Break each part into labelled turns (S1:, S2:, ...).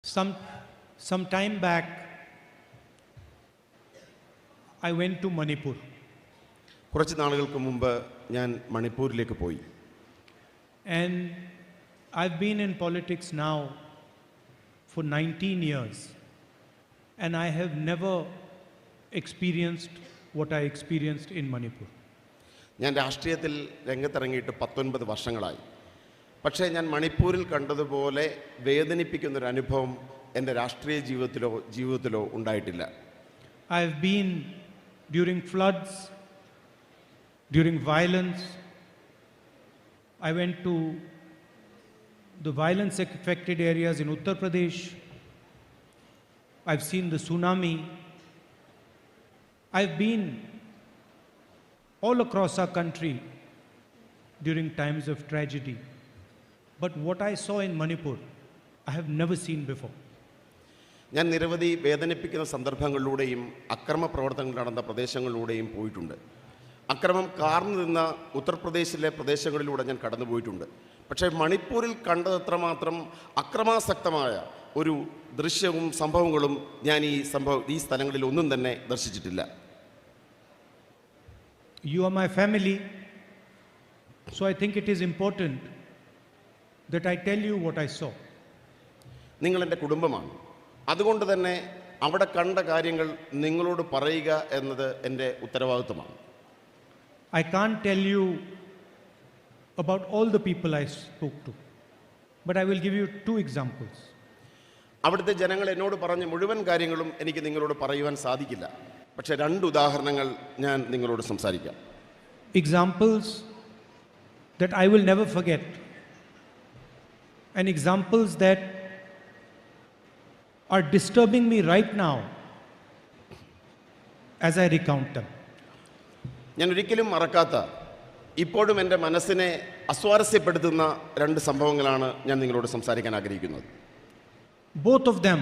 S1: Some time back, I went to Manipur.
S2: കുറച്ച് നാളുകൾക്ക് മുമ്പ് ഞാൻ മണിപ്പൂരിലേക്ക് പോയി.
S1: And I've been in politics now for 19 years, and I have never experienced what I experienced in Manipur.
S2: ഞാൻ രാഷ്ട്രീയത്തിൽ രംഗത്തിറങ്ങിയിട്ട് 19 വർഷങ്ങളായി. പക്ഷേ ഞാൻ മണിപ്പൂരിൽ കണ്ടതുപോലെ വേദനിപ്പിക്കുന്നൊരു അനുഭവം എൻ്റെ രാഷ്ട്രീയ ജീവിതത്തിലോ ഉണ്ടായിട്ടില്ല.
S1: I have been during floods, during violence. I went to the violence affected areas in Uttar Pradesh. I've seen the tsunami. I've been all across our country during times of tragedy. But what I saw in Manipur, I have never seen before.
S2: ഞാൻ നിരവധി വേദനിപ്പിക്കുന്ന സന്ദർഭങ്ങളിലൂടെയും അക്രമ പ്രവർത്തനങ്ങൾ നടന്ന പ്രദേശങ്ങളിലൂടെയും പോയിട്ടുണ്ട്. അക്രമം കാർന്നു നിന്ന ഉത്തർപ്രദേശിലെ പ്രദേശങ്ങളിലൂടെ ഞാൻ കടന്നുപോയിട്ടുണ്ട്. പക്ഷേ മണിപ്പൂരിൽ കണ്ടതത്രമാത്രം അക്രമാസക്തമായ ഒരു ദൃശ്യവും സംഭവങ്ങളും ഞാൻ ഈ സ്ഥലങ്ങളിൽ ഒന്നും തന്നെ ദർശിച്ചിട്ടില്ല.
S1: You are my family, so I think it is important that I tell you what I saw.
S2: നിങ്ങൾ എൻ്റെ കുടുംബമാണ്. അതുകൊണ്ട് തന്നെ അവിടെ കണ്ട കാര്യങ്ങൾ നിങ്ങളോട് പറയുക എന്നത് എൻ്റെ ഉത്തരവാദിത്വമാണ്.
S1: I can't tell you about all the people I spoke to, but I will give you 2 examples.
S2: അവിടുത്തെ ജനങ്ങൾ എന്നോട് പറഞ്ഞ മുഴുവൻ കാര്യങ്ങളും എനിക്ക് നിങ്ങളോട് പറയുവാൻ സാധിക്കില്ല. പക്ഷേ 2 ഉദാഹരണങ്ങൾ ഞാൻ നിങ്ങളോട് സംസാരിക്കാം.
S1: Examples that I will never forget, and examples that are disturbing me right now as I recount them.
S2: ഞാൻ ഒരിക്കലും മറക്കാത്ത, ഇപ്പോഴും എൻ്റെ മനസ്സിനെ അസ്വാരസ്യപ്പെടുത്തുന്ന 2 സംഭവങ്ങളാണ് ഞാൻ നിങ്ങളോട് സംസാരിക്കാൻ ആഗ്രഹിക്കുന്നത്.
S1: Both of them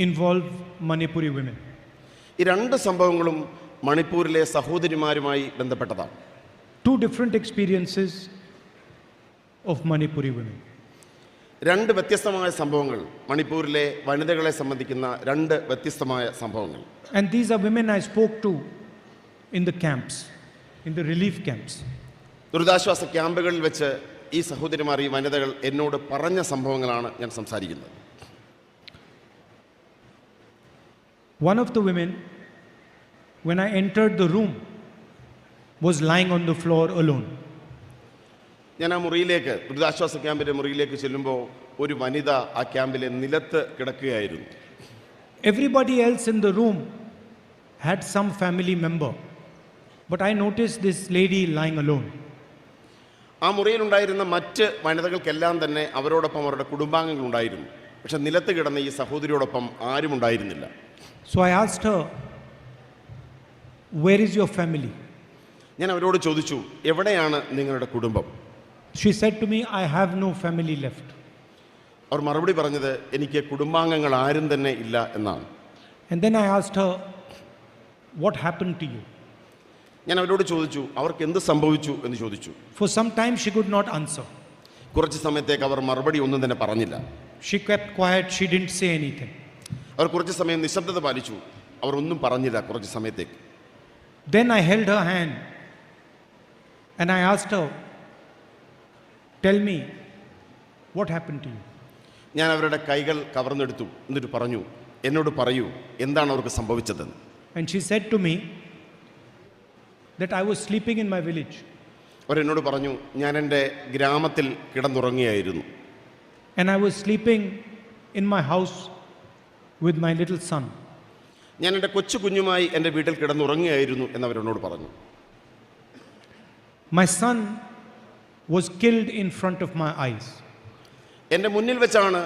S1: involve Manipuri women.
S2: ഈ 2 സംഭവങ്ങളും മണിപ്പൂരിലെ സഹോദരിമാരുമായി ബന്ധപ്പെട്ടതാണ്.
S1: 2 different experiences of Manipuri women.
S2: 2 വ്യത്യസ്തമായ സംഭവങ്ങൾ, മണിപ്പൂരിലെ വനിതകളെ സംബന്ധിക്കുന്ന 2 വ്യത്യസ്തമായ സംഭവങ്ങൾ.
S1: And these are women I spoke to in the camps, in the relief camps.
S2: ദുരിതാശ്വാസ ക്യാമ്പുകളിൽ വെച്ച് ഈ സഹോദരിമാർ, ഈ വനിതകൾ എന്നോട് പറഞ്ഞ സംഭവങ്ങളാണ് ഞാൻ സംസാരിക്കുന്നത്.
S1: One of the women, when I entered the room, was lying on the floor alone.
S2: ഞാൻ ആ മുറിയിലേക്ക്, ദുരിതാശ്വാസ ക്യാമ്പിൻ്റെ മുറിയിലേക്ക് ചെല്ലുമ്പോൾ ഒരു വനിത ആ ക്യാമ്പിലെ നിലത്ത് കിടക്കുകയായിരുന്നു.
S1: Everybody else in the room had some family member, but I noticed this lady lying alone.
S2: ആ മുറിയിലുണ്ടായിരുന്ന മറ്റ് വനിതകൾക്കെല്ലാം തന്നെ അവരോടൊപ്പം അവരുടെ കുടുംബാംഗങ്ങൾ ഉണ്ടായിരുന്നു. പക്ഷെ നിലത്ത് കിടന്ന ഈ സഹോദരിയോടൊപ്പം ആരും ഉണ്ടായിരുന്നില്ല.
S1: So I asked her, "Where is your family?"
S2: ഞാൻ അവരോട് ചോദിച്ചു, എവിടെയാണ് നിങ്ങളുടെ കുടുംബം?
S1: She said to me, "I have no family left."
S2: അവർ മറുപടി പറഞ്ഞത്, എനിക്ക് കുടുംബാംഗങ്ങൾ ആരും തന്നെ ഇല്ല എന്നാണ്.
S1: And then I asked her, "What happened to you?"
S2: ഞാൻ അവരോട് ചോദിച്ചു, അവർക്ക് എന്ത് സംഭവിച്ചു എന്ന് ചോദിച്ചു.
S1: For some time she could not answer.
S2: കുറച്ച് സമയത്തേക്ക് അവർ മറുപടി ഒന്നും തന്നെ പറഞ്ഞില്ല.
S1: She kept quiet, she didn't say anything.
S2: അവർ കുറച്ച് സമയം നിശബ്ദത പാലിച്ചു. അവർ ഒന്നും പറഞ്ഞില്ല കുറച്ച് സമയത്തേക്ക്.
S1: Then I held her hand and I asked her, "Tell me, what happened to you?"
S2: ഞാൻ അവരുടെ കൈകൾ കവർന്നെടുത്തു. എന്നിട്ട് പറഞ്ഞു, എന്നോട് പറയൂ, എന്താണ് അവർക്ക് സംഭവിച്ചതെന്ന്.
S1: And she said to me that I was sleeping in my village.
S2: അവരെന്നോട് പറഞ്ഞു, ഞാൻ എൻ്റെ ഗ്രാമത്തിൽ കിടന്നുറങ്ങിയായിരുന്നു.
S1: And I was sleeping in my house with my little son.
S2: ഞാൻ എൻ്റെ കൊച്ചു കുഞ്ഞുമായി എൻ്റെ വീട്ടിൽ കിടന്നുറങ്ങിയായിരുന്നു എന്നവരെന്നോട് പറഞ്ഞു.
S1: My son was killed in front of my eyes.
S2: എൻ്റെ മുന്നിൽ വെച്ചാണ്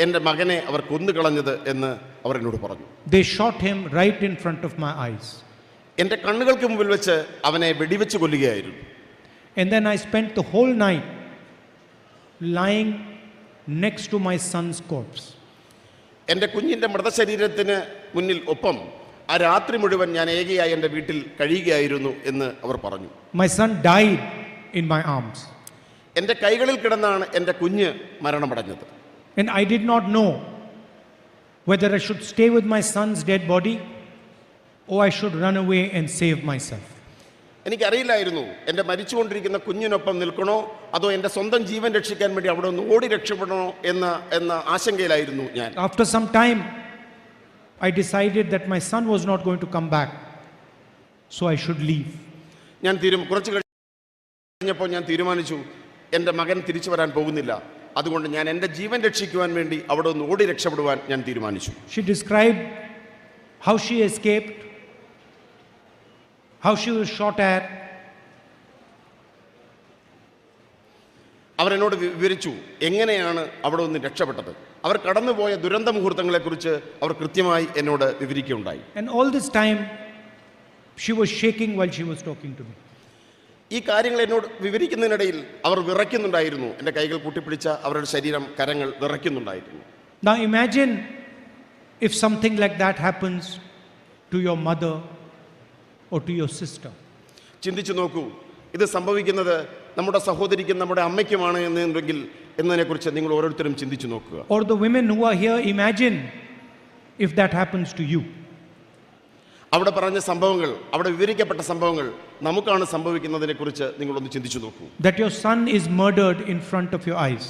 S2: എൻ്റെ മകനെ അവർ കൊന്നുകളഞ്ഞത് എന്ന് അവർ എന്നോട് പറഞ്ഞു.
S1: They shot him right in front of my eyes.
S2: എൻ്റെ കണ്ണുകൾക്ക് മുമ്പിൽ വെച്ച് അവനെ വെടിവെച്ച് കൊല്ലുകയായിരുന്നു.
S1: And then I spent the whole night lying next to my son's corpse.
S2: എൻ്റെ കുഞ്ഞിൻ്റെ മൃതശരീരത്തിന് മുന്നിൽ ഒപ്പം ആ രാത്രി മുഴുവൻ ഞാൻ ഏകയായി എൻ്റെ വീട്ടിൽ കഴിയുകയായിരുന്നു എന്ന് അവർ പറഞ്ഞു.
S1: My son died in my arms.
S2: എൻ്റെ കൈകളിൽ കിടന്നാണ് എൻ്റെ കുഞ്ഞ് മരണമടഞ്ഞത്.
S1: And I did not know whether I should stay with my son's dead body or I should run away and save myself.
S2: എനിക്കറിയില്ലായിരുന്നു എൻ്റെ മരിച്ചുകൊണ്ടിരിക്കുന്ന കുഞ്ഞിനൊപ്പം നിൽക്കണോ അതോ എൻ്റെ സ്വന്തം ജീവൻ രക്ഷിക്കാൻ വേണ്ടി അവിടെ ഒന്ന് ഓടി രക്ഷപ്പെടണോ എന്ന ആശങ്കയിലായിരുന്നു ഞാൻ.
S1: After some time, I decided that my son was not going to come back, so I should leave.
S2: കുറച്ച് കഴിഞ്ഞപ്പോൾ ഞാൻ തീരുമാനിച്ചു എൻ്റെ മകൻ തിരിച്ചു വരാൻ പോകുന്നില്ല, അതുകൊണ്ട് ഞാൻ എൻ്റെ ജീവൻ രക്ഷിക്കുവാൻ വേണ്ടി അവിടെ ഒന്ന് ഓടി രക്ഷപ്പെടുവാൻ ഞാൻ തീരുമാനിച്ചു.
S1: She described how she escaped, how she was shot at.
S2: അവർ എന്നോട് വിവരിച്ചു എങ്ങനെയാണ് അവിടെ നിന്ന് രക്ഷപ്പെട്ടത്. അവർ കടന്നുപോയ ദുരന്ത മുഹൂർത്തങ്ങളെക്കുറിച്ച് അവർ കൃത്യമായി എന്നോട് വിവരിക്കുകയുണ്ടായി.
S1: And all this time she was shaking while she was talking to me.
S2: ഈ കാര്യങ്ങൾ എന്നോട് വിവരിക്കുന്നതിനിടയിൽ അവർ വിറയ്ക്കുന്നുണ്ടായിരുന്നു. എൻ്റെ കൈകൾ കൂട്ടിപ്പിടിച്ച അവരുടെ ശരീരം, കരങ്ങൾ വിറയ്ക്കുന്നുണ്ടായിരുന്നു.
S1: Now imagine if something like that happens to your mother or to your sister.
S2: ചിന്തിച്ചു നോക്കൂ, ഇത് സംഭവിക്കുന്നത് നമ്മുടെ സഹോദരിക്കും നമ്മുടെ അമ്മയ്ക്കുമാണ് എന്നതിനെക്കുറിച്ച് നിങ്ങൾ ഓരോരുത്തരും ചിന്തിച്ചു നോക്കുക.
S1: Or the women who are here, imagine if that happens to you.
S2: അവിടെ പറഞ്ഞ സംഭവങ്ങൾ, അവിടെ വിവരിക്കപ്പെട്ട സംഭവങ്ങൾ നമുക്കാണ് സംഭവിക്കുന്നതിനെക്കുറിച്ച് നിങ്ങളൊന്ന് ചിന്തിച്ചു നോക്കൂ.
S1: That your son is murdered in front of your eyes.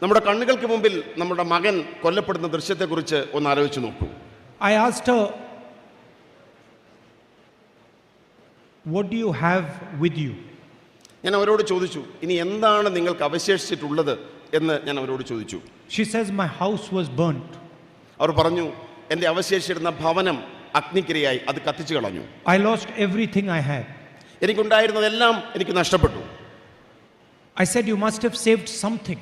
S2: നമ്മുടെ കണ്ണുകൾക്ക് മുമ്പിൽ നമ്മുടെ മകൻ കൊല്ലപ്പെടുന്ന ദൃശ്യത്തെക്കുറിച്ച് ഒന്ന് ആലോചിച്ച് നോക്കൂ.
S1: I asked her, what do you have with you?
S2: ഞാൻ അവരോട് ചോദിച്ചു, ഇനി എന്താണ് നിങ്ങൾക്ക് അവശേഷിച്ചിട്ടുള്ളത് എന്ന് ഞാൻ അവരോട് ചോദിച്ചു.
S1: She says, my house was burnt.
S2: അവർ പറഞ്ഞു, എൻ്റെ അവശേഷിച്ചിരുന്ന ഭവനം അഗ്നിക്കിരയായി, അത് കത്തിച്ചു കളഞ്ഞു.
S1: I lost everything I had.
S2: എനിക്കുണ്ടായിരുന്നതെല്ലാം എനിക്ക് നഷ്ടപ്പെട്ടു.
S1: I said, you must have saved something.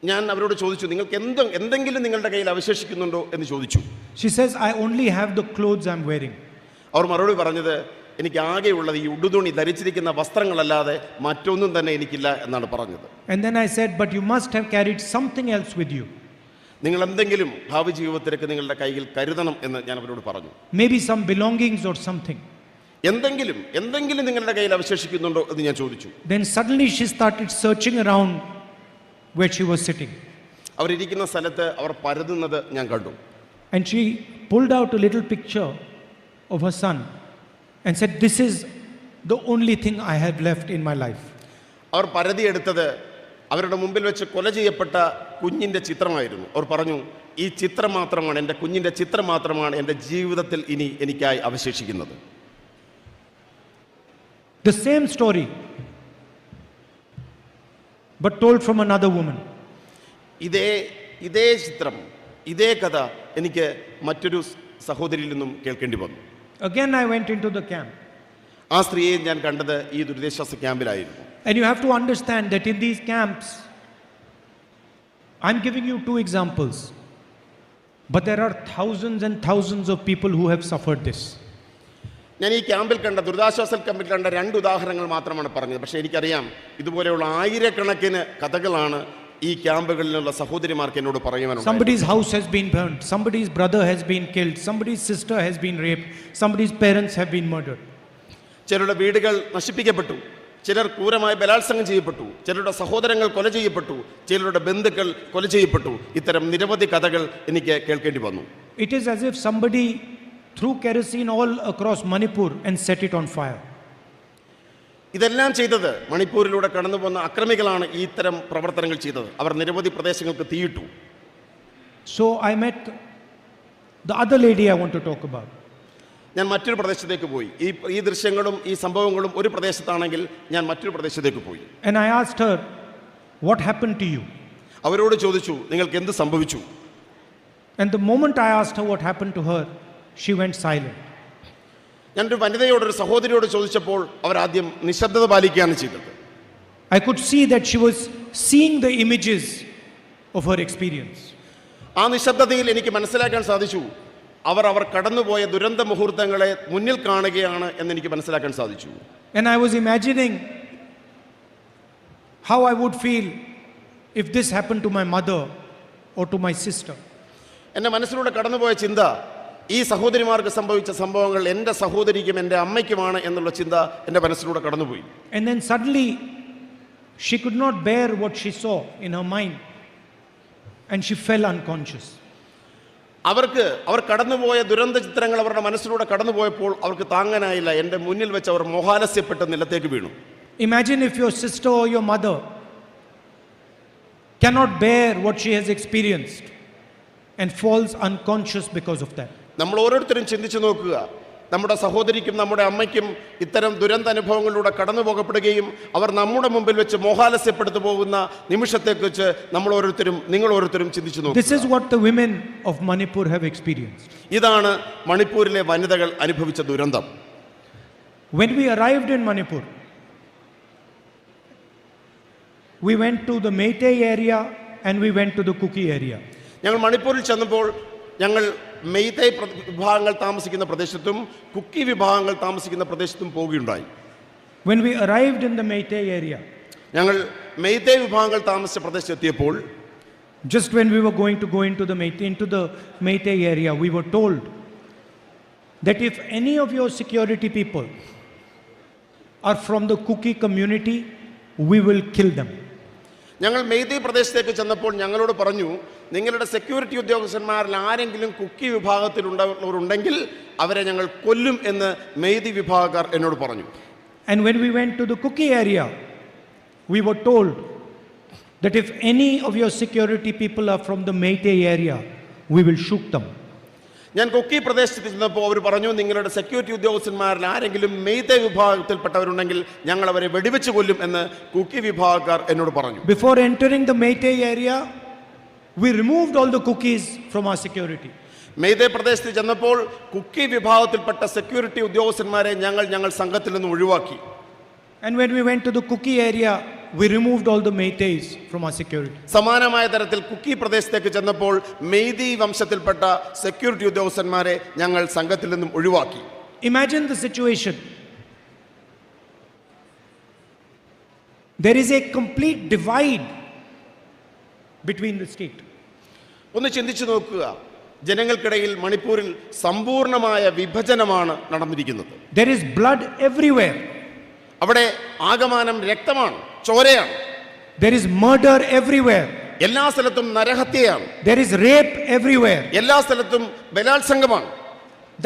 S2: ഞാൻ അവരോട് ചോദിച്ചു, നിങ്ങൾക്ക് എന്തെങ്കിലും നിങ്ങളുടെ കയ്യിൽ അവശേഷിക്കുന്നുണ്ടോ എന്ന് ചോദിച്ചു.
S1: She says, I only have the clothes I'm wearing.
S2: അവർ മറുപടി പറഞ്ഞത്, എനിക്ക് ആകെയുള്ളത് ഈ ഉടുതുണി ധരിച്ചിരിക്കുന്ന വസ്ത്രങ്ങളല്ലാതെ മറ്റൊന്നും തന്നെ എനിക്കില്ല എന്നാണ് പറഞ്ഞത്.
S1: And then I said, but you must have carried something else with you.
S2: നിങ്ങൾ എന്തെങ്കിലും ഭാവി ജീവിതത്തിലേക്ക് നിങ്ങളുടെ കയ്യിൽ കരുതണം എന്ന് ഞാൻ അവരോട് പറഞ്ഞു.
S1: Maybe some belongings or something.
S2: എന്തെങ്കിലും നിങ്ങളുടെ കയ്യിൽ അവശേഷിക്കുന്നുണ്ടോ എന്ന് ഞാൻ ചോദിച്ചു.
S1: Then suddenly she started searching around where she was sitting.
S2: അവരിയ്ക്കുന്ന സ്ഥലത്ത് അവർ പരതുന്നത് ഞാൻ കണ്ടു.
S1: And she pulled out a little picture of her son and said, this is the only thing I have left in my life.
S2: അവർ പരതിയെടുത്തത് അവരുടെ മുമ്പിൽ വെച്ച് കൊല ചെയ്യപ്പെട്ട കുഞ്ഞിൻ്റെ ചിത്രമായിരുന്നു. അവർ പറഞ്ഞു, ഈ ചിത്രം മാത്രമാണ്, എൻ്റെ കുഞ്ഞിൻ്റെ ചിത്രം മാത്രമാണ് എൻ്റെ ജീവിതത്തിൽ ഇനി എനിക്കായി അവശേഷിക്കുന്നത്.
S1: The same story, but told from another woman.
S2: ഇതേ ചിത്രം, ഇതേ കഥ എനിക്ക് മറ്റൊരു സഹോദരിയിൽ നിന്നും കേൾക്കേണ്ടി വന്നു.
S1: Again I went into the camp.
S2: ആ സ്ത്രീയെ ഞാൻ കണ്ടത് ഈ ദുരിതാശ്വാസ ക്യാമ്പിലായിരുന്നു.
S1: And you have to understand that in these camps, I'm giving you 2 examples, but there are thousands and thousands of people who have suffered this.
S2: ഞാൻ ഈ ക്യാമ്പിൽ കണ്ട, ദുരിതാശ്വാസ ക്യാമ്പിൽ കണ്ട 2 ഉദാഹരണങ്ങൾ മാത്രമാണ് പറഞ്ഞത്. പക്ഷേ എനിക്കറിയാം ഇതുപോലെയുള്ള ആയിരക്കണക്കിന് കഥകളാണ് ഈ ക്യാമ്പുകളിലുള്ള സഹോദരിമാർക്ക് എന്നോട് പറയുവാനുള്ളത്.
S1: Somebody's house has been burnt, somebody's brother has been killed, somebody's sister has been raped, somebody's parents have been murdered.
S2: ചിലരുടെ വീടുകൾ നശിപ്പിക്കപ്പെട്ടു, ചിലർ ക്രൂരമായി ബലാത്സംഗം ചെയ്യപ്പെട്ടു, ചിലരുടെ സഹോദരങ്ങൾ കൊല ചെയ്യപ്പെട്ടു, ചിലരുടെ ബന്ധുക്കൾ കൊല ചെയ്യപ്പെട്ടു. ഇത്തരം നിരവധി കഥകൾ എനിക്ക് കേൾക്കേണ്ടി വന്നു.
S1: It is as if somebody threw kerosene all across Manipur and set it on fire.
S2: ഇതെല്ലാം ചെയ്തത് മണിപ്പൂരിലൂടെ കടന്നു പോകുന്ന അക്രമികളാണ് ഈ ഇത്തരം പ്രവർത്തനങ്ങൾ ചെയ്തത്. അവർ നിരവധി പ്രദേശങ്ങൾക്ക് തീയിട്ടു.
S1: So I met the other lady I want to talk about.
S2: ഞാൻ മറ്റൊരു പ്രദേശത്തേക്ക് പോയി. ഈ ദൃശ്യങ്ങളും ഈ സംഭവങ്ങളും ഒരു പ്രദേശത്താണെങ്കിൽ ഞാൻ മറ്റൊരു പ്രദേശത്തേക്ക് പോയി.
S1: And I asked her, what happened to you?
S2: അവരോട് ചോദിച്ചു, നിങ്ങൾക്ക് എന്ത് സംഭവിച്ചു?
S1: And the moment I asked her what happened to her, she went silent.
S2: ഞാനൊരു വനിതയോട്, ഒരു സഹോദരിയോട് ചോദിച്ചപ്പോൾ അവർ ആദ്യം നിശബ്ദത പാലിക്കുകയാണ് ചെയ്തത്.
S1: I could see that she was seeing the images of her experience.
S2: ആ നിശബ്ദതയിൽ എനിക്ക് മനസ്സിലാക്കാൻ സാധിച്ചു, അവർ കടന്നുപോയ ദുരന്ത മുഹൂർത്തങ്ങളെ മുന്നിൽ കാണുകയാണ് എന്ന് എനിക്ക് മനസ്സിലാക്കാൻ സാധിച്ചു.
S1: And I was imagining how I would feel if this happened to my mother or to my sister.
S2: എൻ്റെ മനസ്സിലൂടെ കടന്നുപോയ ചിന്ത, ഈ സഹോദരിമാർക്ക് സംഭവിച്ച സംഭവങ്ങൾ എൻ്റെ സഹോദരിക്കും എൻ്റെ അമ്മയ്ക്കുമാണ് എന്നുള്ള ചിന്ത എൻ്റെ മനസ്സിലൂടെ കടന്നുപോയി.
S1: And then suddenly she could not bear what she saw in her mind. and she fell unconscious.
S2: അവർ കടന്നുപോയ ദുരന്ത ചിത്രങ്ങൾ അവരുടെ മനസ്സിലൂടെ കടന്നുപോയപ്പോൾ അവർക്ക് താങ്ങാനായില്ല. എൻ്റെ മുന്നിൽ വെച്ച് അവർ മോഹാലസ്യപ്പെട്ട് നിലത്തേക്ക് വീണു.
S1: Imagine if your sister or your mother cannot bear what she has experienced and falls unconscious because of that.
S2: നമ്മൾ ഓരോരുത്തരും ചിന്തിച്ചു നോക്കുക, നമ്മുടെ സഹോദരിക്കും നമ്മുടെ അമ്മയ്ക്കും ഇത്തരം ദുരന്ത അനുഭവങ്ങളിലൂടെ കടന്നു പോകപ്പെടുകയും അവർ നമ്മുടെ മുമ്പിൽ വെച്ച് മോഹാലസ്യപ്പെടുത്തു പോകുന്ന നിമിഷത്തെക്കുറിച്ച് നിങ്ങൾ ഓരോരുത്തരും ചിന്തിച്ചു നോക്കുക.
S1: This is what the women of Manipur have experienced.
S2: ഇതാണ് മണിപ്പൂരിലെ വനിതകൾ അനുഭവിച്ച ദുരന്തം.
S1: When we arrived in Manipur, we went to the Meitei area and we went to the Kuki area.
S2: ഞങ്ങൾ മണിപ്പൂരിൽ ചെന്നപ്പോൾ ഞങ്ങൾ മെയ്തൈ വിഭാഗങ്ങൾ താമസിക്കുന്ന പ്രദേശത്തും കുക്കി വിഭാഗങ്ങൾ താമസിക്കുന്ന പ്രദേശത്തും പോവുകയുണ്ടായി.
S1: When we arrived in the Meitei area,
S2: ഞങ്ങൾ മെയ്തൈ വിഭാഗങ്ങൾ താമസിച്ച പ്രദേശത്തെത്തിയപ്പോൾ,
S1: just when we were going to go into the Meitei area, we were told that if any of your security people are from the Kuki community, we will kill them.
S2: ഞങ്ങൾ മെയ്തൈ പ്രദേശത്തേക്ക് ചെന്നപ്പോൾ ഞങ്ങളോട് പറഞ്ഞു, നിങ്ങളുടെ security ഉദ്യോഗസ്ഥന്മാരിൽ ആരെങ്കിലും കുക്കി വിഭാഗത്തിലുള്ളവരുണ്ടെങ്കിൽ അവരെ ഞങ്ങൾ കൊല്ലും എന്ന് മെയ്തൈ വിഭാഗക്കാർ എന്നോട് പറഞ്ഞു.
S1: And when we went to the Kuki area, we were told that if any of your security people are from the Meitei area, we will shoot them.
S2: ഞാൻ കുക്കി പ്രദേശത്ത് ചെന്നപ്പോൾ അവർ പറഞ്ഞു, നിങ്ങളുടെ സെക്യൂരിറ്റി ഉദ്യോഗസ്ഥന്മാരിൽ ആരെങ്കിലും മെയ്തൈ വിഭാഗത്തിൽപ്പെട്ടവരുണ്ടെങ്കിൽ ഞങ്ങൾ അവരെ വെടിവെച്ച് കൊല്ലും എന്ന് കുക്കി വിഭാഗക്കാർ എന്നോട് പറഞ്ഞു.
S1: Before entering the Meitei area, we removed all the Kukis from our security.
S2: Meitei പ്രദേശത്ത് ചെന്നപ്പോൾ കുക്കി വിഭാഗത്തിൽപ്പെട്ട സെക്യൂരിറ്റി ഉദ്യോഗസ്ഥന്മാരെ ഞങ്ങൾ സംഘത്തിൽ നിന്ന് ഒഴിവാക്കി.
S1: And when we went to the Kuki area, we removed all the Meiteis from our security.
S2: സമാനമായ തരത്തിൽ കുക്കി പ്രദേശത്തേക്ക് ചെന്നപ്പോൾ മെയ്തൈ വംശത്തിൽപ്പെട്ട സെക്യൂരിറ്റി ഉദ്യോഗസ്ഥന്മാരെ ഞങ്ങൾ സംഘത്തിൽ നിന്നും ഒഴിവാക്കി.
S1: Imagine the situation. There is a complete divide between the state.
S2: ഒന്ന് ചിന്തിച്ചു നോക്കുക, ജനങ്ങൾക്കിടയിൽ മണിപ്പൂരിൽ സമ്പൂർണമായ വിഭജനമാണ് നടന്നിരിക്കുന്നത്.
S1: There is blood everywhere.
S2: അവിടെ ആകമാനം രക്തമാണ്, ചോരയാണ്.
S1: There is murder everywhere.
S2: എല്ലാ സ്ഥലത്തും നരഹത്യയാണ്.
S1: There is rape everywhere.
S2: എല്ലാ സ്ഥലത്തും ബലാത്സംഗമാണ്.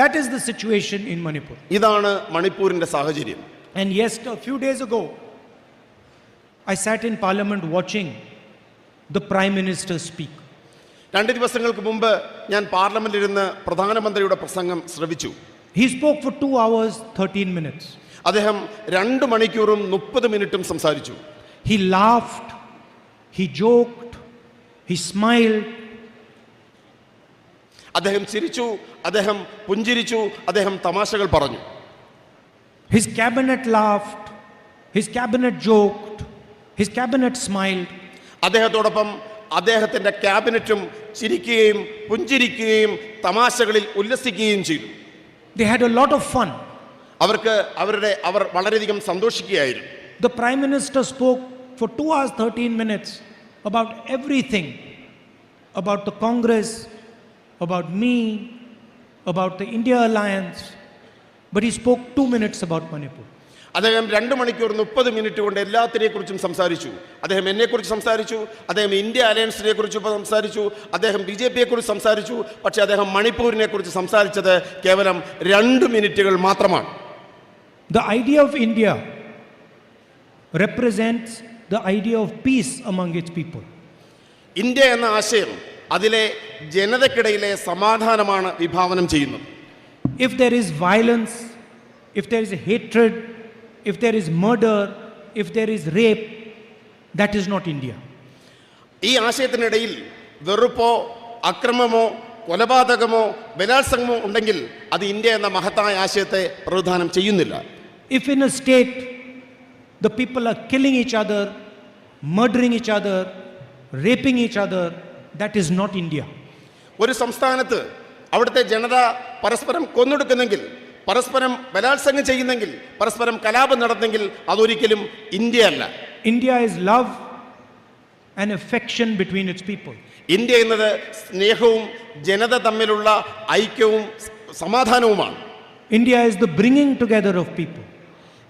S1: That is the situation in Manipur.
S2: ഇതാണ് മണിപ്പൂരിന്റെ സാഹചര്യം.
S1: And yes, a few days ago, I sat in Parliament watching the Prime Minister speak.
S2: 2 ദിവസങ്ങൾക്ക് മുമ്പ് ഞാൻ പാർലമെന്റിൽ ഇരുന്ന് പ്രധാനമന്ത്രിയുടെ പ്രസംഗം ശ്രവിച്ചു.
S1: He spoke for 2 hours 13 minutes.
S2: അദ്ദേഹം 2 മണിക്കൂറും 30 മിനിറ്റും സംസാരിച്ചു.
S1: He laughed, he joked, he smiled.
S2: അദ്ദേഹം ചിരിച്ചു, അദ്ദേഹം പുഞ്ചിരിച്ചു, അദ്ദേഹം തമാശകൾ പറഞ്ഞു.
S1: His cabinet laughed, his cabinet joked, his cabinet smiled.
S2: അദ്ദേഹത്തോടൊപ്പം അദ്ദേഹത്തിന്റെ ക്യാബിനറ്റും ചിരിക്കുകയും പുഞ്ചിരിക്കുകയും തമാശകളിൽ ഉല്ലസിക്കുകയും ചെയ്തു.
S1: They had a lot of fun.
S2: അവർ വളരെയധികം സന്തോഷിക്കുകയായിരുന്നു.
S1: The Prime Minister spoke for 2 hours 13 minutes about everything, about the Congress, about me, about the India Alliance, but he spoke 2 minutes about Manipur.
S2: അദ്ദേഹം 2 മണിക്കൂർ 30 minute കൊണ്ട് എല്ലാത്തിനെക്കുറിച്ചും സംസാരിച്ചു. അദ്ദേഹം എന്നെക്കുറിച്ച് സംസാരിച്ചു, അദ്ദേഹം India അലയൻസിനെ കുറിച്ച് സംസാരിച്ചു, അദ്ദേഹം BJPയെ കുറിച്ച് സംസാരിച്ചു. പക്ഷേ അദ്ദേഹം മണിപ്പൂരിനെ കുറിച്ച് സംസാരിച്ചത് കേവലം 2 മിനിറ്റുകൾ മാത്രമാണ്.
S1: The idea of India represents the idea of peace among its people.
S2: India എന്ന ആശയം അതിലെ ജനതയ്ക്കിടയിലെ സമാധാനമാണ് വിഭാവനം ചെയ്യുന്നത്.
S1: If there is violence, if there is hatred, if there is murder, if there is rape, that is not India.
S2: ഈ ആശയത്തിനിടയിൽ വെറുപ്പോ അക്രമമോ കൊലപാതകമോ ബലാത്സംഗമോ ഉണ്ടെങ്കിൽ അത് India എന്ന മഹത്തായ ആശയത്തെ പ്രതിനിധാനം ചെയ്യുന്നില്ല.
S1: If in a state the people are killing each other, murdering each other, raping each other, that is not India.
S2: ഒരു സംസ്ഥാനത്ത് അവിടുത്തെ ജനത പരസ്പരം കൊന്നൊടുക്കുന്നെങ്കിൽ, പരസ്പരം ബലാത്സംഗം ചെയ്യുന്നെങ്കിൽ, പരസ്പരം കലാപം നടന്നെങ്കിൽ അതൊരിക്കലും ഇന്ത്യ അല്ല.
S1: India is love and affection between its people.
S2: India എന്നത് സ്നേഹവും ജനത തമ്മിലുള്ള ഐക്യവും സമാധാനവുമാണ്.
S1: India is the bringing together of people.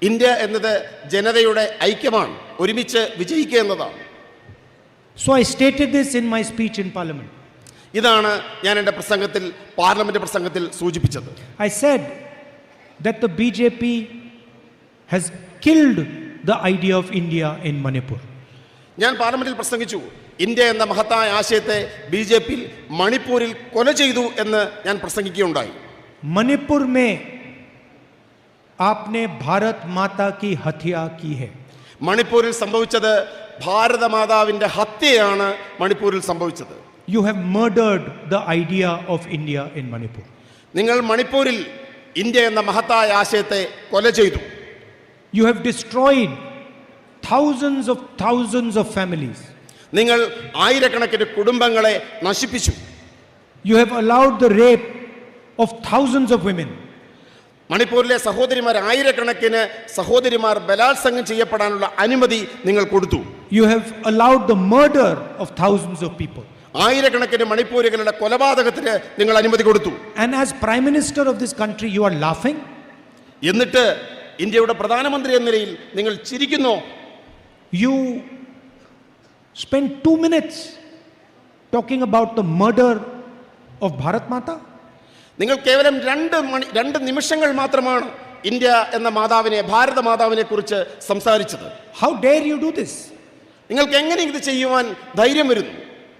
S2: India എന്നത് ജനതയുടെ ഐക്യമാണ്, ഒരുമിച്ച് വിജയിക്കുക എന്നതാണ്.
S1: So I stated this in my speech in Parliament.
S2: ഇതാണ് ഞാൻ എൻ്റെ പ്രസംഗത്തിൽ പാർലമെന്റ് പ്രസംഗത്തിൽ സൂചിപ്പിച്ചത്.
S1: I said that the BJP has killed the idea of India in Manipur.
S2: ഞാൻ പാർലമെന്റിൽ പ്രസംഗിച്ചു, ഇന്ത്യ എന്ന മഹത്തായ ആശയത്തെ BJP മണിപ്പൂരിൽ കൊല ചെയ്തു എന്ന് ഞാൻ പ്രസംഗിക്കുകയുണ്ടായി.
S1: मणिपुर में आपने भारत माता की हत्या की है.
S2: മണിപ്പൂരിൽ സംഭവിച്ചത് ഭാരതമാതാവിന്റെ ഹത്യയാണ് മണിപ്പൂരിൽ സംഭവിച്ചത്.
S1: You have murdered the idea of India in Manipur.
S2: നിങ്ങൾ മണിപ്പൂരിൽ ഇന്ത്യ എന്ന മഹത്തായ ആശയത്തെ കൊല ചെയ്തു.
S1: You have destroyed thousands of families.
S2: നിങ്ങൾ ആയിരക്കണക്കിന് കുടുംബങ്ങളെ നശിപ്പിച്ചു.
S1: You have allowed the rape of thousands of women.
S2: മണിപ്പൂരിലെ സഹോദരിമാർ ആയിരക്കണക്കിന് സഹോദരിമാർ ബലാത്സംഗം ചെയ്യപ്പെടാനുള്ള അനുമതി നിങ്ങൾ കൊടുത്തു.
S1: You have allowed the murder of thousands of people.
S2: ആയിരക്കണക്കിന് മണിപ്പൂരികളുടെ കൊലപാതകത്തിന് നിങ്ങൾ അനുമതി കൊടുത്തു.
S1: And as Prime Minister of this country, you are laughing.
S2: എന്നിട്ട് ഇന്ത്യയുടെ പ്രധാനമന്ത്രി എന്ന നിലയിൽ നിങ്ങൾ ചിരിക്കുന്നു.
S1: You spent 2 minutes talking about the murder of Bharat Mata.
S2: നിങ്ങൾ കേവലം 2 നിമിഷങ്ങൾ മാത്രമാണ് ഇന്ത്യ എന്ന മാതാവിനെ, ഭാരത മാതാവിനെ കുറിച്ച് സംസാരിച്ചത്.
S1: How dare you do this?
S2: നിങ്ങൾക്ക് എങ്ങനെ ഇത് ചെയ്യുവാൻ ധൈര്യം വരുന്നു?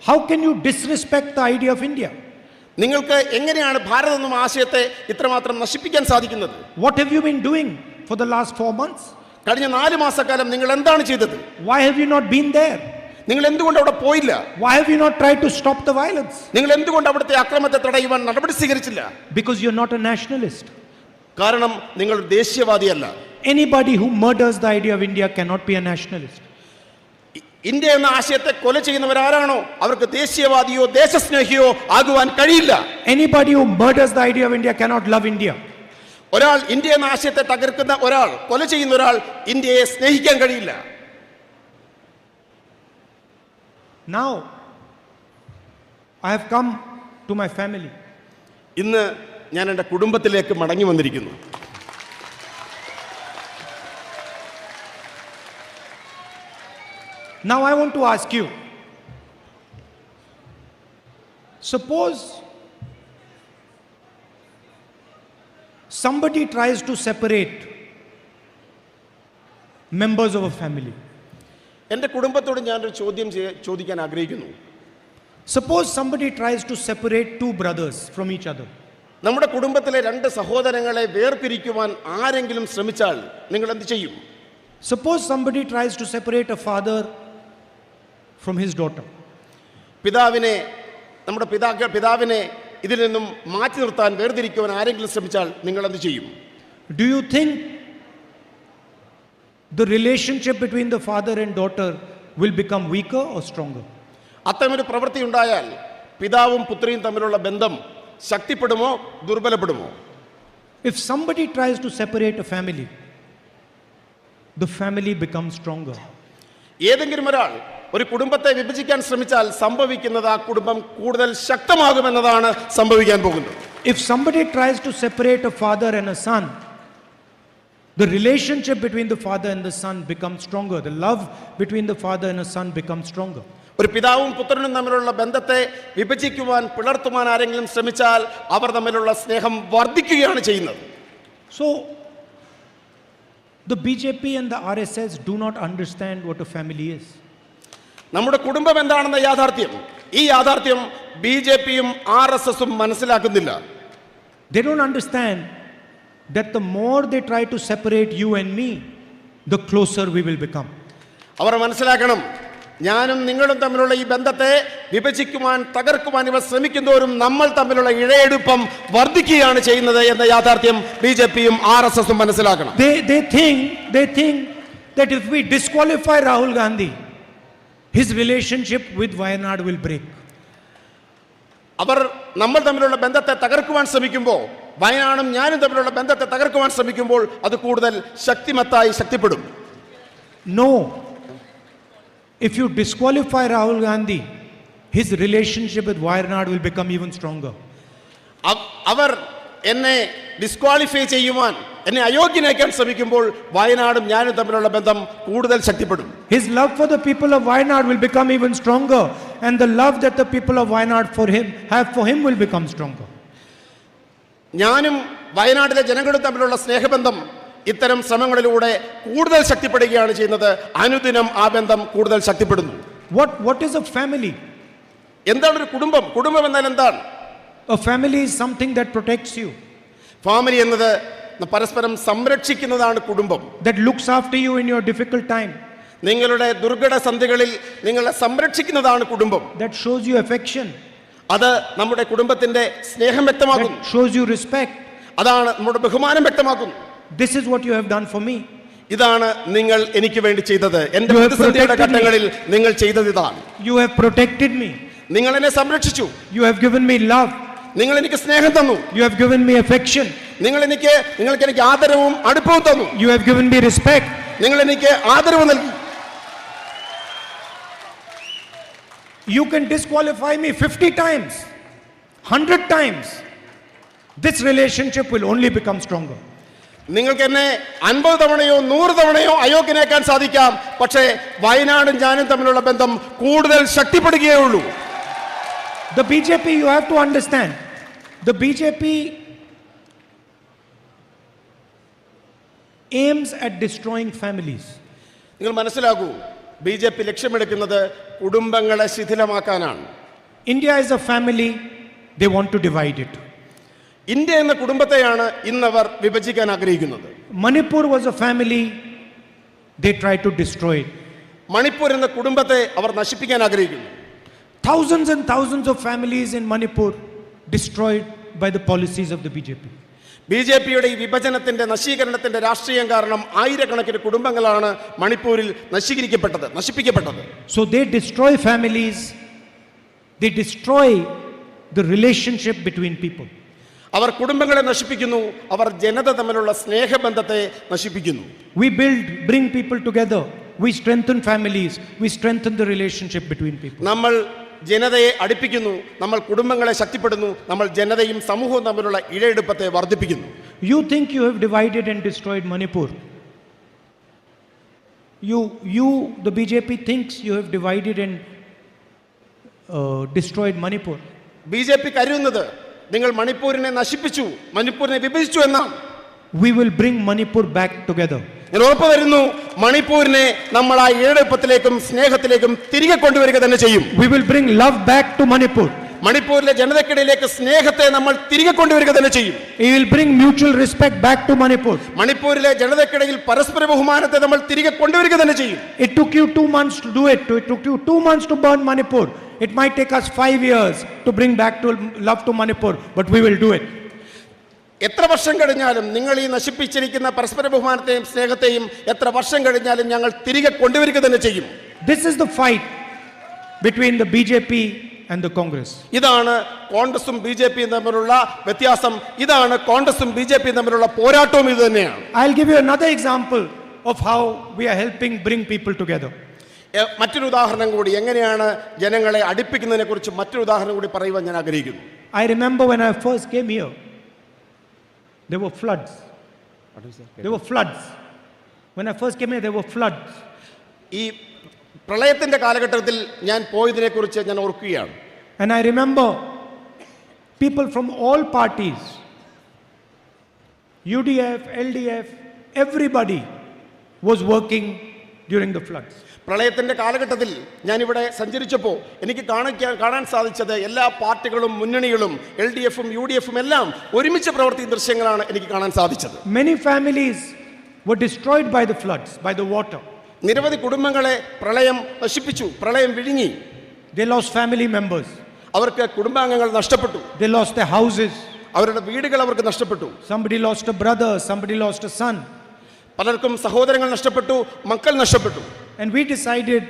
S1: How can you disrespect the idea of India?
S2: നിങ്ങൾക്ക് എങ്ങനെയാണ് ഭാരതം എന്ന ആശയത്തെ ഇത്രമാത്രം നശിപ്പിക്കാൻ സാധിക്കുന്നത്?
S1: What have you been doing for the last 4 months?
S2: കഴിഞ്ഞ 4 മാസക്കാലം നിങ്ങൾ എന്താണ് ചെയ്തത്?
S1: Why have you not been there?
S2: നിങ്ങൾ എന്തുകൊണ്ട് അവിടെ പോയില്ല?
S1: Why have you not tried to stop the violence?
S2: നിങ്ങൾ എന്തുകൊണ്ട് അവിടുത്തെ അക്രമത്തെ തടയുവാൻ നടപടി സ്വീകരിച്ചില്ല?
S1: Because you're not a nationalist.
S2: കാരണം നിങ്ങൾ ദേശീയവാദിയല്ല.
S1: Anybody who murders the idea of India cannot be a nationalist.
S2: India എന്ന ആശയത്തെ കൊല ചെയ്യുന്നവരാരാണോ അവർക്ക് ദേശീയവാദിയോ ദേശസ്നേഹിയോ ആകുവാൻ കഴിയില്ല.
S1: Anybody who murders the idea of India cannot love India.
S2: ഒരാൾ ഇന്ത്യ എന്ന ആശയത്തെ തകർക്കുന്ന ഒരാൾ, കൊല ചെയ്യുന്ന ഒരാൾ ഇന്ത്യയെ സ്നേഹിക്കാൻ കഴിയില്ല.
S1: Now I have come to my family.
S2: ഇന്ന് ഞാൻ എൻ്റെ കുടുംബത്തിലേക്ക് മടങ്ങി വന്നിരിക്കുന്നു.
S1: Now I want to ask you, suppose somebody tries to separate members of a family.
S2: എൻ്റെ കുടുംബത്തോട് ഞാനൊരു ചോദ്യം ചോദിക്കാൻ ആഗ്രഹിക്കുന്നു.
S1: Suppose somebody tries to separate 2 brothers from each other.
S2: നമ്മുടെ കുടുംബത്തിലെ 2 സഹോദരങ്ങളെ വേർപിരിക്കുവാൻ ആരെങ്കിലും ശ്രമിച്ചാൽ നിങ്ങൾ എന്ത് ചെയ്യും?
S1: Suppose somebody tries to separate a father from his daughter.
S2: നമ്മുടെ പിതാവിനെ ഇതിൽ നിന്നും മാറ്റി നിർത്താൻ, വേർതിരിക്കുവാൻ ആരെങ്കിലും ശ്രമിച്ചാൽ നിങ്ങൾ എന്ത് ചെയ്യും?
S1: Do you think the relationship between the father and daughter will become weaker or stronger?
S2: അത്തരമൊരു പ്രവൃത്തി ഉണ്ടായാൽ പിതാവും പുത്രിയും തമ്മിലുള്ള ബന്ധം ശക്തിപ്പെടുമോ ദുർബലപ്പെടുമോ?
S1: If somebody tries to separate a family, the family becomes stronger.
S2: ഏതെങ്കിലും ഒരാൾ ഒരു കുടുംബത്തെ വിഭജിക്കാൻ ശ്രമിച്ചാൽ സംഭവിക്കുന്നത് ആ കുടുംബം കൂടുതൽ ശക്തമാകുമെന്നതാണ് സംഭവിക്കാൻ പോകുന്നത്.
S1: If somebody tries to separate a father and a son, the relationship between the father and the son becomes stronger. The love between the father and a son becomes stronger.
S2: ഒരു പിതാവും പുത്രനും തമ്മിലുള്ള ബന്ധത്തെ വിഭജിക്കുവാൻ, പിളർത്തുവാൻ ആരെങ്കിലും ശ്രമിച്ചാൽ അവർ തമ്മിലുള്ള സ്നേഹം വർദ്ധിക്കുകയാണ് ചെയ്യുന്നത്.
S1: So the BJP and the RSS do not understand what a family is.
S2: നമ്മുടെ കുടുംബം എന്താണെന്ന യാഥാർത്ഥ്യം, ഈ യാഥാർത്ഥ്യം BJPയും RSSും മനസ്സിലാക്കുന്നില്ല.
S1: They don't understand that the more they try to separate you and me, the closer we will become.
S2: അവർ മനസ്സിലാക്കണം, ഞാനും നിങ്ങളും തമ്മിലുള്ള ഈ ബന്ധത്തെ വിഭജിക്കുവാൻ, തകർക്കുവാൻ ഇവർ ശ്രമിക്കുന്നവരും നമ്മൾ തമ്മിലുള്ള ഇഴയെടുപ്പം വർദ്ധിക്കുകയാണ് ചെയ്യുന്നത് എന്ന യാഥാർത്ഥ്യം BJPയും RSSും മനസ്സിലാക്കണം.
S1: They think that if we disqualify Rahul Gandhi, his relationship with Wayanad will break.
S2: അവർ നമ്മൾ തമ്മിലുള്ള ബന്ധത്തെ തകർക്കുവാൻ ശ്രമിക്കുമ്പോൾ, വയനാടും ഞാനും തമ്മിലുള്ള ബന്ധത്തെ തകർക്കുവാൻ ശ്രമിക്കുമ്പോൾ അത് കൂടുതൽ ശക്തിപ്പെടും.
S1: No. If you disqualify Rahul Gandhi, his relationship with Wayanad will become even stronger.
S2: അവർ എന്നെ ഡിസ്ക്വാളിഫൈ ചെയ്യുവാൻ എന്നെ അയോഗ്യനാക്കാൻ ശ്രമിക്കുമ്പോൾ വയനാടും ഞാനും തമ്മിലുള്ള ബന്ധം കൂടുതൽ ശക്തിപ്പെടും.
S1: His love for the people of Wayanad will become even stronger, and the love that the people of Wayanad have for him will become stronger.
S2: ഞാനും വയനാട്ടിലെ ജനങ്ങളും തമ്മിലുള്ള സ്നേഹബന്ധം ഇത്തരം ശ്രമങ്ങളിലൂടെ കൂടുതൽ ശക്തിപ്പെടുകയാണ് ചെയ്യുന്നത്. അനുദിനം ആ ബന്ധം കൂടുതൽ ശക്തിപ്പെടുന്നു.
S1: What is a family?
S2: എന്താണ് ഒരു കുടുംബം? കുടുംബം എന്നാൽ എന്താണ്?
S1: A family is something that protects you,
S2: family എന്നത് പരസ്പരം സംരക്ഷിക്കുന്നതാണ് കുടുംബം.
S1: that looks after you in your difficult time,
S2: നിങ്ങളുടെ ദുർഘട സന്ധികളിൽ നിങ്ങളെ സംരക്ഷിക്കുന്നതാണ് കുടുംബം.
S1: that shows you affection,
S2: അത് നമ്മുടെ കുടുംബത്തിന്റെ സ്നേഹം വ്യക്തമാക്കുന്നു.
S1: that shows you respect.
S2: അതാണ് നമ്മുടെ ബഹുമാനം വ്യക്തമാക്കുന്നു.
S1: This is what you have done for me.
S2: ഇതാണ് നിങ്ങൾ എനിക്ക് വേണ്ടി ചെയ്തത്. എന്റെ
S1: You have
S2: പ്രതിസന്ധിയുടെ
S1: protected me.
S2: ഘട്ടങ്ങളിൽ നിങ്ങൾ ചെയ്തത് ഇതാണ്.
S1: You have protected me.
S2: നിങ്ങൾ എന്നെ സംരക്ഷിച്ചു.
S1: You have given me love.
S2: നിങ്ങൾ എനിക്ക് സ്നേഹം തന്നു.
S1: You have given me affection.
S2: നിങ്ങൾക്ക് എനിക്ക് ആദരവും അടുപ്പവും തന്നു.
S1: You have given me respect.
S2: നിങ്ങൾ എനിക്ക് ആദരവ് നൽകി.
S1: You can disqualify me 50 times, 100 times. This relationship will only become stronger.
S2: നിങ്ങൾക്ക് എന്നെ 50 തവണയോ 100 തവണയോ അയോഗ്യനാക്കാൻ സാധിക്കാം. പക്ഷേ വയനാടും ഞാനും തമ്മിലുള്ള ബന്ധം കൂടുതൽ ശക്തിപ്പെടുകയേ ഉള്ളൂ.
S1: The BJP, you have to understand, the BJP aims at destroying families.
S2: നിങ്ങൾ മനസ്സിലാക്കൂ, BJP ലക്ഷ്യമെടുക്കുന്നത് കുടുംബങ്ങളെ ശിഥിലമാക്കാനാണ്.
S1: India is a family, they want to divide it.
S2: India എന്ന കുടുംബത്തെയാണ് ഇന്നവർ വിഭജിക്കാൻ ആഗ്രഹിക്കുന്നത്.
S1: Manipur was a family, they tried to destroy it.
S2: Manipur എന്ന കുടുംബത്തെ അവർ നശിപ്പിക്കാൻ ആഗ്രഹിക്കുന്നു.
S1: Thousands and thousands of families in Manipur destroyed by the policies of the BJP.
S2: BJPയുടെ ഈ വിഭജനത്തിന്റെ നശീകരണത്തിന്റെ രാഷ്ട്രീയം കാരണം ആയിരക്കണക്കിന് കുടുംബങ്ങളാണ് മണിപ്പൂരിൽ നശിപ്പിക്കപ്പെട്ടത്.
S1: So they destroy families, they destroy the relationship between people.
S2: അവർ കുടുംബങ്ങളെ നശിപ്പിക്കുന്നു, അവർ ജനത തമ്മിലുള്ള സ്നേഹബന്ധത്തെ നശിപ്പിക്കുന്നു.
S1: We bring people together, we strengthen families, we strengthen the relationship between people.
S2: നമ്മൾ ജനതയെ അടുപ്പിക്കുന്നു, നമ്മൾ കുടുംബങ്ങളെ ശക്തിപ്പെടുന്നു, നമ്മൾ ജനതയും സമൂഹവും തമ്മിലുള്ള ഇഴയെടുപ്പത്തെ വർദ്ധിപ്പിക്കുന്നു.
S1: You think you have divided and destroyed Manipur. The BJP thinks you have divided and destroyed Manipur.
S2: BJP കരുതുന്നത് നിങ്ങൾ മണിപ്പൂരിനെ നശിപ്പിച്ചു, മണിപ്പൂരിനെ വിഭജിച്ചു എന്നാണ്.
S1: We will bring Manipur back together.
S2: ഞാൻ ഉറപ്പ് തരുന്നു, മണിപ്പൂരിനെ നമ്മൾ ആ ഏഴെടുപ്പത്തിലേക്കും സ്നേഹത്തിലേക്കും തിരികെ കൊണ്ടുവരിക തന്നെ ചെയ്യും.
S1: We will bring love back to Manipur.
S2: മണിപ്പൂരിലെ ജനതയ്ക്കിടയിലേക്ക് സ്നേഹത്തെ നമ്മൾ തിരികെ കൊണ്ടുവരിക തന്നെ ചെയ്യും.
S1: We will bring mutual respect back to Manipur.
S2: മണിപ്പൂരിലെ ജനതയ്ക്കിടയിൽ പരസ്പര ബഹുമാനത്തെ നമ്മൾ തിരികെ കൊണ്ടുവരിക തന്നെ ചെയ്യും.
S1: It took you 2 months to do it. It took you 2 months to burn Manipur. It might take us 5 years to bring back to love to Manipur, but we will do it.
S2: എത്ര വർഷം കഴിഞ്ഞാലും നിങ്ങൾ ഈ നശിപ്പിച്ചിരിക്കുന്ന പരസ്പര ബഹുമാനത്തെയും സ്നേഹത്തെയും എത്ര വർഷം കഴിഞ്ഞാലും ഞങ്ങൾ തിരികെ കൊണ്ടുവരിക തന്നെ ചെയ്യും.
S1: This is the fight between the BJP and the Congress.
S2: ഇതാണ് കോൺഗ്രസും BJPയും തമ്മിലുള്ള വ്യത്യാസം. ഇതാണ് കോൺഗ്രസും BJPയും തമ്മിലുള്ള പോരാട്ടവും ഇത് തന്നെയാണ്.
S1: I'll give you another example of how we are helping bring people together.
S2: മറ്റൊരു ഉദാഹരണം കൂടി, എങ്ങനെയാണ് ജനങ്ങളെ അടുപ്പിക്കുന്നതിനെ കുറിച്ച് മറ്റൊരു ഉദാഹരണം കൂടി പറയുവാൻ ഞാൻ ആഗ്രഹിക്കുന്നു.
S1: I remember when I first came here, there were floods. There were floods. When I first came here, there were floods.
S2: ഈ പ്രളയത്തിന്റെ കാലഘട്ടത്തിൽ ഞാൻ പോയതിനെ കുറിച്ച് ഞാൻ ഓർക്കുകയാണ്.
S1: And I remember people from all parties, UDF, LDF, everybody was working during the floods.
S2: പ്രളയത്തിന്റെ കാലഘട്ടത്തിൽ ഞാനിവിടെ സഞ്ചരിച്ചപ്പോൾ എനിക്ക് കാണാൻ സാധിച്ചത് എല്ലാ പാർട്ടികളും മുന്നണികളും LDFും UDFും എല്ലാം ഒരുമിച്ച് പ്രവർത്തിക്കുന്ന ദൃശ്യങ്ങളാണ് എനിക്ക് കാണാൻ സാധിച്ചത്.
S1: Many families were destroyed by the floods, by the water.
S2: നിരവധി കുടുംബങ്ങളെ പ്രളയം നശിപ്പിച്ചു, പ്രളയം വിഴുങ്ങി.
S1: They lost family members.
S2: അവർക്ക് കുടുംബാംഗങ്ങൾ നഷ്ടപ്പെട്ടു.
S1: They lost their houses.
S2: അവരുടെ വീടുകൾ അവർക്ക് നഷ്ടപ്പെട്ടു.
S1: Somebody lost a brother, somebody lost a son.
S2: പലർക്കും സഹോദരങ്ങൾ നഷ്ടപ്പെട്ടു, മക്കൾ നഷ്ടപ്പെട്ടു.
S1: And we decided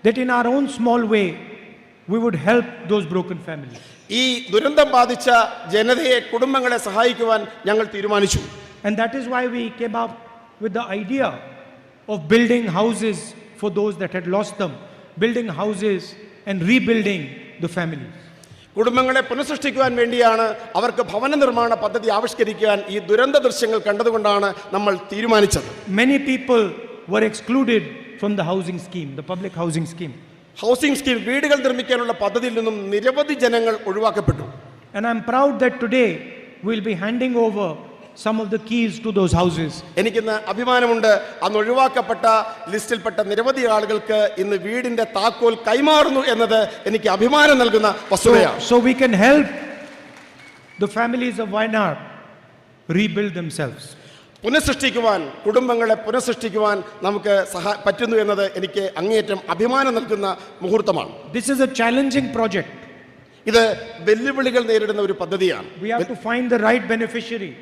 S1: that in our own small way we would help those broken families.
S2: ഈ ദുരന്തം ബാധിച്ച ജനതയെ, കുടുംബങ്ങളെ സഹായിക്കുവാൻ ഞങ്ങൾ തീരുമാനിച്ചു.
S1: And that is why we came up with the idea of building houses for those that had lost them, building houses and rebuilding the families.
S2: കുടുംബങ്ങളെ പുനഃസൃഷ്ടിക്കുവാൻ വേണ്ടിയാണ് അവർക്ക് ഭവന നിർമ്മാണ പദ്ധതി ആവിഷ്കരിക്കാൻ ഈ ദുരന്ത ദൃശ്യങ്ങൾ കണ്ടതുകൊണ്ടാണ് നമ്മൾ തീരുമാനിച്ചത്.
S1: Many people were excluded from the housing scheme, the public housing scheme.
S2: Housing scheme, വീടുകൾ നിർമ്മിക്കാനുള്ള പദ്ധതിയിൽ നിന്നും നിരവധി ജനങ്ങൾ ഒഴിവാക്കപ്പെട്ടു.
S1: And I'm proud that today we'll be handing over some of the keys to those houses.
S2: എനിക്കിന്ന് അഭിമാനമുണ്ട്, അന്ന് ഒഴിവാക്കപ്പെട്ട ലിസ്റ്റിൽപ്പെട്ട നിരവധി ആളുകൾക്ക് ഇന്ന് വീടിന്റെ താക്കോൽ കൈമാറുന്നു എന്നത് എനിക്ക് അഭിമാനം നൽകുന്ന വസ്തുതയാണ്.
S1: So we can help the families of Wayanad rebuild themselves.
S2: പുനഃസൃഷ്ടിക്കുവാൻ, കുടുംബങ്ങളെ പുനഃസൃഷ്ടിക്കുവാൻ നമുക്ക് പറ്റുന്നു എന്നത് എനിക്ക് അങ്ങേയറ്റം അഭിമാനം നൽകുന്ന മുഹൂർത്തമാണ്.
S1: This is a challenging project.
S2: ഇത് വെല്ലുവിളികൾ നേരിടുന്ന ഒരു പദ്ധതിയാണ്.
S1: We have to find the right beneficiary.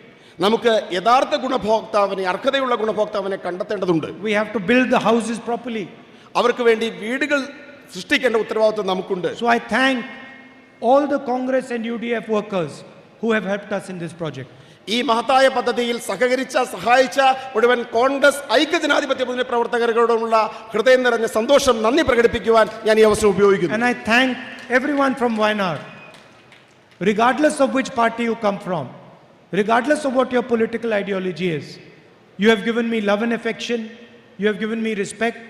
S2: നമുക്ക് യഥാർത്ഥ ഗുണഭോക്താവിനെ, അർഹതയുള്ള ഗുണഭോക്താവിനെ കണ്ടെത്തേണ്ടതുണ്ട്.
S1: We have to build the houses properly.
S2: അവർക്ക് വേണ്ടി വീടുകൾ സൃഷ്ടിക്കേണ്ട ഉത്തരവാദിത്വം നമുക്കുണ്ട്.
S1: So I thank all the Congress and UDF workers who have helped us in this project.
S2: ഈ മഹത്തായ പദ്ധതിയിൽ സഹായിച്ച മുഴുവൻ കോൺഗ്രസ് ഐക്യജനാധിപത്യ മുന്നണി പ്രവർത്തകരോടുമുള്ള ഹൃദയം നിറഞ്ഞ സന്തോഷം, നന്ദി പ്രകടിപ്പിക്കുവാൻ ഞാൻ ഈ അവസരം ഉപയോഗിക്കുന്നു.
S1: And I thank everyone from Wayanad, regardless of which party you come from, regardless of what your political ideology is. You have given me love and affection, you have given me respect,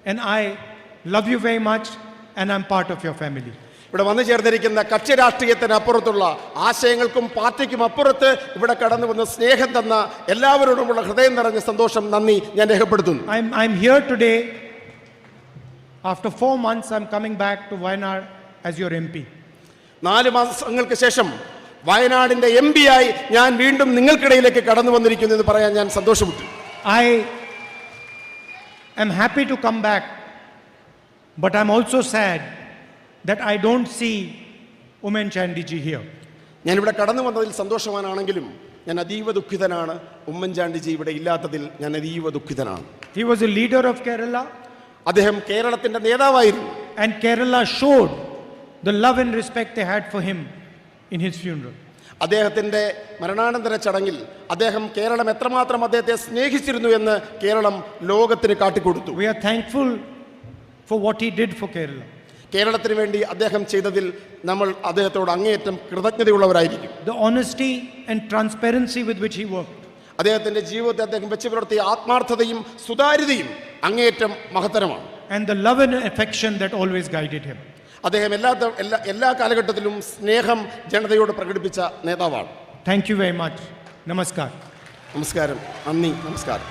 S1: and I love you very much, and I'm part of your family.
S2: ഇവിടെ വന്നു ചേർന്നിരിക്കുന്ന കക്ഷി രാഷ്ട്രീയത്തിന് അപ്പുറത്തുള്ള, ആശയങ്ങൾക്കും പാർട്ടിക്കും അപ്പുറത്ത് ഇവിടെ കടന്നു വന്ന് സ്നേഹം തന്ന എല്ലാവരോടുമുള്ള ഹൃദയം നിറഞ്ഞ സന്തോഷം, നന്ദി ഞാൻ രേഖപ്പെടുത്തുന്നു.
S1: I'm here today. After 4 months, I'm coming back to Wayanad as your MP.
S2: 4 മാസങ്ങൾക്ക് ശേഷം വയനാടിന്റെ MP ആയി ഞാൻ വീണ്ടും നിങ്ങൾക്കിടയിലേക്ക് കടന്നു വന്നിരിക്കുന്നു എന്ന് പറയാൻ ഞാൻ സന്തോഷമുണ്ട്.
S1: I am happy to come back, but I'm also sad that I don't see Umen Chandiji here.
S2: ഞാൻ ഇവിടെ കടന്നു വന്നതിൽ സന്തോഷവാനാണെങ്കിലും ഞാൻ അതീവ ദുഃഖിതനാണ്. ഉമ്മൻചാണ്ടിജി ഇവിടെ ഇല്ലാത്തതിൽ ഞാൻ അതീവ ദുഃഖിതനാണ്.
S1: He was a leader of Kerala.
S2: അദ്ദേഹം കേരളത്തിന്റെ നേതാവായിരുന്നു.
S1: And Kerala showed the love and respect they had for him in his funeral.
S2: അദ്ദേഹത്തിന്റെ മരണാനന്തര ചടങ്ങിൽ അദ്ദേഹം കേരളം എത്രമാത്രം അദ്ദേഹത്തെ സ്നേഹിച്ചിരുന്നു എന്ന് കേരളം ലോകത്തിന് കാട്ടിക്കൊടുത്തു.
S1: We are thankful for what he did for Kerala.
S2: കേരളത്തിന് വേണ്ടി അദ്ദേഹം ചെയ്തതിൽ നമ്മൾ അദ്ദേഹത്തോട് അങ്ങേയറ്റം കൃതജ്ഞതയുള്ളവരായിരിക്കും.
S1: The honesty and transparency with which he worked.
S2: അദ്ദേഹത്തിന്റെ ജീവിതത്തെ അദ്ദേഹം വെച്ച് പുലർത്തിയ ആത്മാർത്ഥതയും സുതാര്യതയും അങ്ങേയറ്റം മഹത്തരമാണ്.
S1: And the love and affection that always guided him.
S2: അദ്ദേഹം എല്ലാ കാലഘട്ടത്തിലും സ്നേഹം ജനതയോട് പ്രകടിപ്പിച്ച നേതാവാണ്.
S1: Thank you very much. Namaskar.
S2: നമസ്കാരം, നന്ദി, നമസ്കാരം.